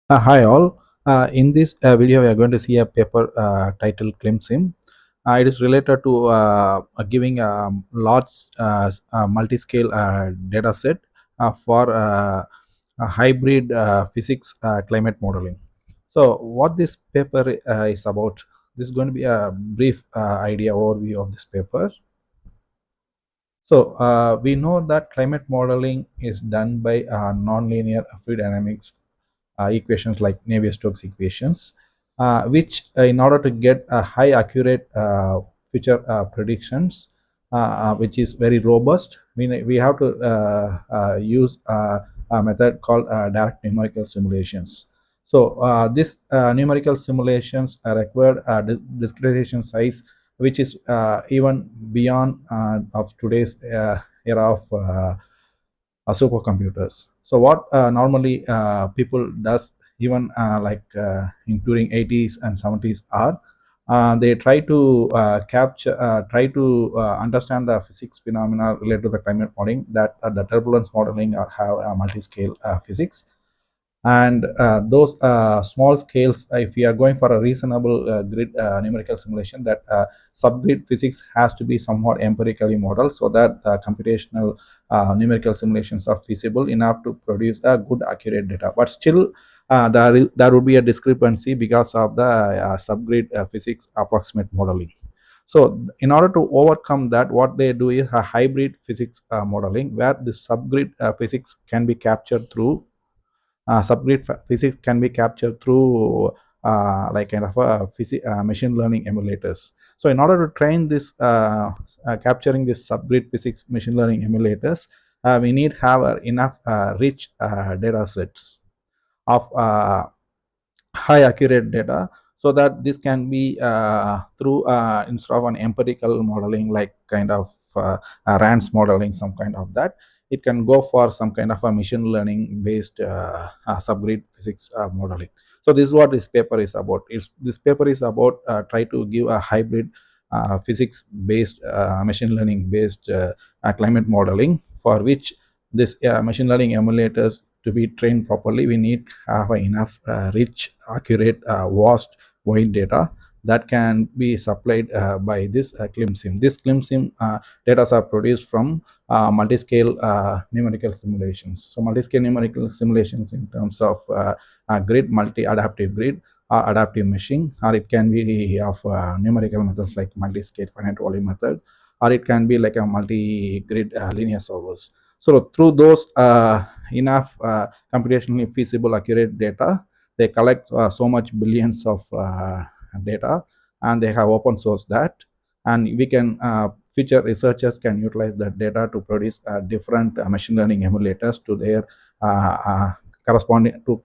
Hi all. In this video, we are going to see a paper titled ClimSim. It is related to giving a large multi-scale data set for a hybrid physics climate modeling. So, what this paper is about? This is going to be a brief idea overview of this paper. So, we know that climate modeling is done by nonlinear fluid dynamics equations like Navier-Stokes equations, which in order to get a high accurate future predictions, which is very robust, we have to use a method called direct numerical simulations. So this numerical simulations are required discretization size, which is even beyond of today's era of supercomputers. So what normally people does even including 80s and 70s are they try to try to understand the physics phenomena related to the climate modeling that the turbulence modeling or have multi-scale physics and those small scales, if we are going for a reasonable grid numerical simulation, that subgrid physics has to be somewhat empirically modeled so that computational numerical simulations are feasible enough to produce a good accurate data. But still there would be a discrepancy because of the subgrid physics approximate modeling. So in order to overcome that, what they do is a hybrid physics modeling where the subgrid physics can be captured through subgrid physics can be captured through like kind of machine learning emulators. So in order to train this capturing this subgrid physics machine learning emulators, we need have enough rich data sets of high accurate data so that this can be through instead of an empirical modeling like kind of RANS modeling, some kind of that, it can go for some kind of a machine learning based subgrid physics modeling. So this is what this paper is about. This paper is about try to give a hybrid physics based machine learning based climate modeling, for which this machine learning emulators to be trained properly, we need have enough rich, accurate, vast, wide data that can be supplied by this ClimSim. This ClimSim data are produced from multi-scale numerical simulations. So multi-scale numerical simulations in terms of grid, multi-adaptive grid, or adaptive meshing, or it can be of numerical methods like multi-scale finite volume method, or it can be like a multi-grid linear solvers. So through those enough computationally feasible accurate data, they collect so much billions of data, and they have open source that, and we can future researchers can utilize that data to produce different machine learning emulators to their corresponding to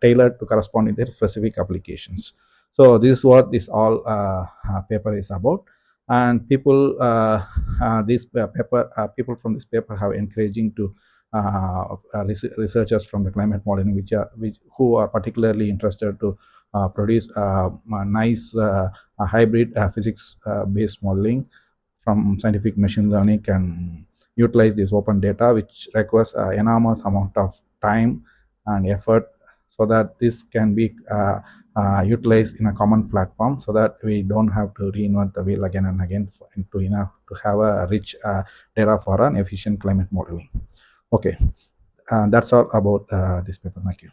tailored to corresponding their specific applications. So this is what this all paper is about, and people this paper people from this paper have encouraging to researchers from the climate modeling which who are particularly interested to produce nice hybrid physics based modeling from scientific machine learning can utilize this open data, which requires enormous amount of time and effort, so that this can be utilized in a common platform, so that we don't have to reinvent the wheel again and again to enough to have a rich data for an efficient climate modeling. Okay, that's all about this paper. Thank you.